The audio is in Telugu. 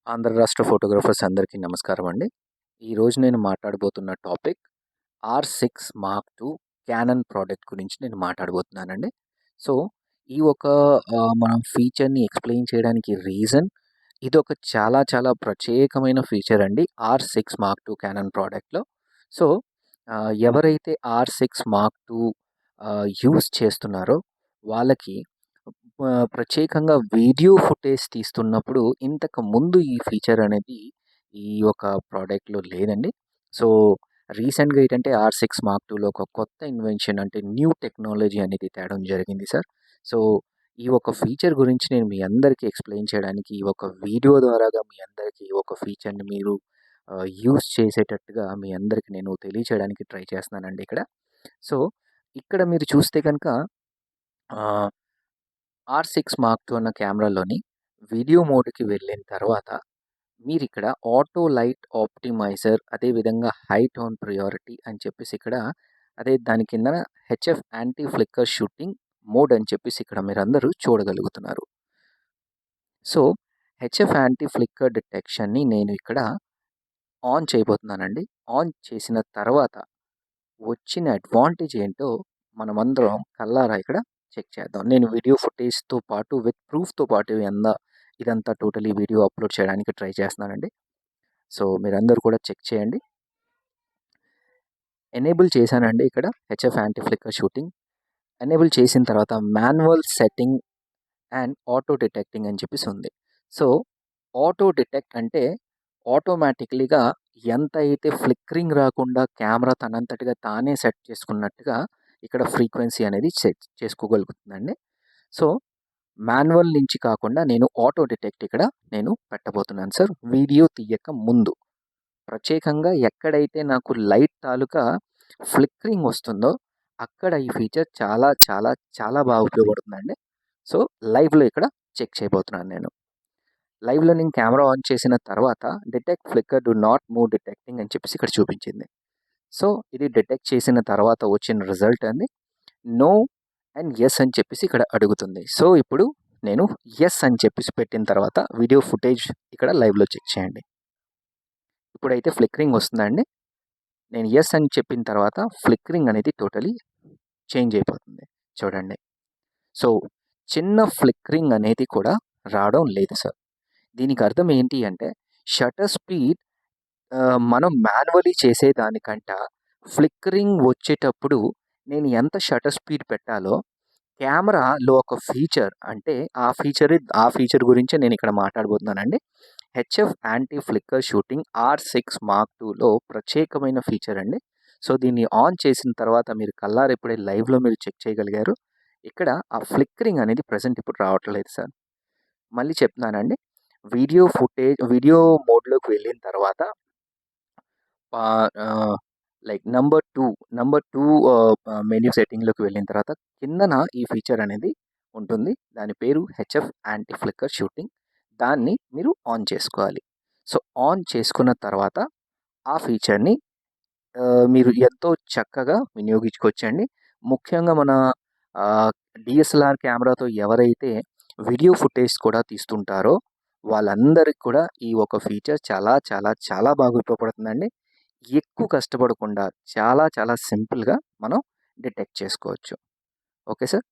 ఆంధ్ర రాష్ట్ర ఫోటోగ్రాఫర్స్ అందరికీ నమస్కారం అండి. ఈరోజు నేను మాట్లాడబోతున్న topic R6 mark II Canon product గురించి నేను మాట్లాడబోతున్నానండి. సో, ఈ ఒక మనం ఫీచర్‌ని ఎక్స్‌ప్లెయిన్ చేయడానికి రీజన్ ఇదొక చాలా చాలా ప్రత్యేకమైన ఫీచర్ అండి R6 మార్క్ II క్యానన్ ప్రోడక్ట్‌లో. సో, ఎవరైతే R6 మార్క్ II యూజ్ చేస్తున్నారో వాళ్ళకి ప్రత్యేకంగా వీడియో ఫుటేజ్ తీస్తున్నప్పుడు ఇంతకు ముందు ఈ ఫీచర్ అనేది ఈ యొక్క ప్రోడక్ట్‌లో లేదండి. సో, రీసెంట్‌గా ఏంటంటే R6 మార్క్ IIలో ఒక కొత్త ఇన్వెన్షన్ అంటే న్యూ టెక్నాలజీ అనేది తేవడం జరిగింది సార్. సో, ఈ ఒక ఫీచర్ గురించి నేను మీ అందరికీ ఎక్స్‌ప్లెయిన్ చేయడానికి ఈ ఒక వీడియో ద్వారాగా మీ అందరికీ ఈ ఒక ఫీచర్‌ని మీరు యూజ్ చేసేటట్టుగా మీ అందరికి నేను తెలియచేయడానికి ట్రై చేస్తున్నానండి ఇక్కడ. సో, ఇక్కడ మీరు చూస్తే గనక ఆహ్ R6 మార్క్ II అన్న కెమెరాలోని వీడియో మోడ్‌కి వెళ్ళిన తర్వాత మీరిక్కడ ఆటో లైట్ ఆప్టిమైజర్ అదేవిధంగా హై టోన్ ప్రియారిటీ అని చెప్పేసి ఇక్కడ అదే దాని కిందన HF anti flicker shooting mode అని చెప్పేసి ఇక్కడ మీరందరూ చూడగలుగుతున్నారు. సో, హెచ్ఎఫ్ యాంటీ ఫ్లిక్కర్ డిటెక్షన్‌ని నేను ఇక్కడ ఆన్ చేయబోతున్నానండి. ఆన్ చేసిన తర్వాత వచ్చిన అడ్వాంటేజ్ ఏంటో మనమందరం కళ్ళారా ఇక్కడ చెక్ చేద్దాం. నేను వీడియో ఫుటేజ్‌తో పాటు విత్ ప్రూఫ్‌తో పాటు ఇదంతా టోటలీ వీడియో అప్లోడ్ చేయడానికి ట్రై చేస్తున్నానండి. సో, మీరందరూ కూడా చెక్ చేయండి. ఎనేబుల్ చేశానండి ఇక్కడ HF anti flicker shooting. Enable చేసిన తర్వాత manual setting and auto detecting అని చెప్పేసి ఉంది. సో, ఆటో డిటెక్ట్ అంటే ఆటోమేటిక్‌లీగా ఎంత అయితే ఫ్లిక్కరింగ్ రాకుండా కెమెరా తనంతటిగా తానే సెట్ చేసుకున్నట్టుగా ఇక్కడ ఫ్రీక్వెన్సీ అనేది సెట్ చేసుకోగలుగుతుందండి. సో, మాన్యువల్ నుంచి కాకుండా నేను ఆటో డిటెక్ట్ ఇక్కడ నేను పెట్టబోతున్నాను సార్. వీడియో తీయక ముందు. ప్రత్యేకంగా ఎక్కడైతే నాకు లైట్ తాలూకా ఫ్లిక్కరింగ్ వస్తుందో అక్కడ ఈ ఫీచర్ చాలా చాలా చాలా బాగా ఉపయోగపడుతుందండి. సో, లైవ్‌లో ఇక్కడ చెక్ చేయబోతున్నాను నేను. లైవ్‌లో నేను కెమెరా ఆన్ చేసిన తర్వాత detect flicker do not move detecting అని చెప్పేసి ఇక్కడ చూపించింది. సో, ఇది డిటెక్ట్ చేసిన తర్వాత వచ్చిన రిజల్ట్ అండి నో అండ్ యెస్ అని చెప్పేసి ఇక్కడ అడుగుతుంది. సో, ఇప్పుడు నేను యెస్ అని చెప్పేసి పెట్టిన తర్వాత వీడియో ఫుటేజ్ ఇక్కడ లైవ్‌లో చెక్ చేయండి. ఇప్పుడైతే ఫ్లిక్కరింగ్ వస్తుందండి. నేను యెస్ అని చెప్పిన తర్వాత ఫ్లిక్కరింగ్ అనేది టోటలీ చేంజ్ అయిపోతుంది. చూడండి. సో, చిన్న ఫ్లిక్కరింగ్ అనేది కూడా రావడం లేదు సార్. దీనికి అర్థం ఏంటి అంటే షట్టర్ స్పీడ్ మనం మాన్యువల్లీ చేసేదానికంట ఫ్లిక్కరింగ్ వచ్చేటప్పుడు నేను ఎంత షట్టర్ స్పీడ్ పెట్టాలో కెమెరాలో ఒక ఫీచర్ అంటే ఆ ఫీచర్ గురించే నేను ఇక్కడ మాట్లాడబోతున్నానండి. HF anti flicker shooting R6 mark IIలో ప్రత్యేకమైన ఫీచర్ అండి. సో, దీన్ని ఆన్ చేసిన తర్వాత మీరు కళ్ళారా ఇప్పుడే లైవ్‌లో మీరు చెక్ చేయగలిగారు. ఇక్కడ ఆ ఫ్లిక్కరింగ్ అనేది ప్రెజెంట్ ఇప్పుడు రావట్లేదు సార్. మళ్ళీ చెప్తున్నానండి. వీడియో మోడ్‌లోకి వెళ్ళిన తర్వాత ఆహ్, ఆహ్, లైక్ నంబర్ 2 మెన్యూ సెట్టింగ్‌లోకి వెళ్ళిన తర్వాత కిందన ఈ ఫీచర్ అనేది ఉంటుంది. దాని పేరు హెచ్ఎఫ్ యాంటీ ఫ్లిక్కర్ షూటింగ్. దాన్ని మీరు ఆన్ చేసుకోవాలి. సో, ఆన్ చేసుకున్న తర్వాత ఆ ఫీచర్‌ని మీరు ఎంతో చక్కగా వినియోగించుకోవచ్చండి. ముఖ్యంగా మన ఆహ్, డీఎస్ఎల్ఆర్ కెమెరాతో ఎవరైతే వీడియో ఫుటేజ్ కూడా తీస్తుంటారో వాళ్ళందరికి కూడా ఈ ఒక ఫీచర్ చాలా చాలా చాలా బాగా ఉపయోగపడుతుందండి. ఎక్కువ కష్టపడకుండా చాలా చాలా సింపుల్‌గా మనం డిటెక్ట్ చేసుకోవచ్చు. Okay sir.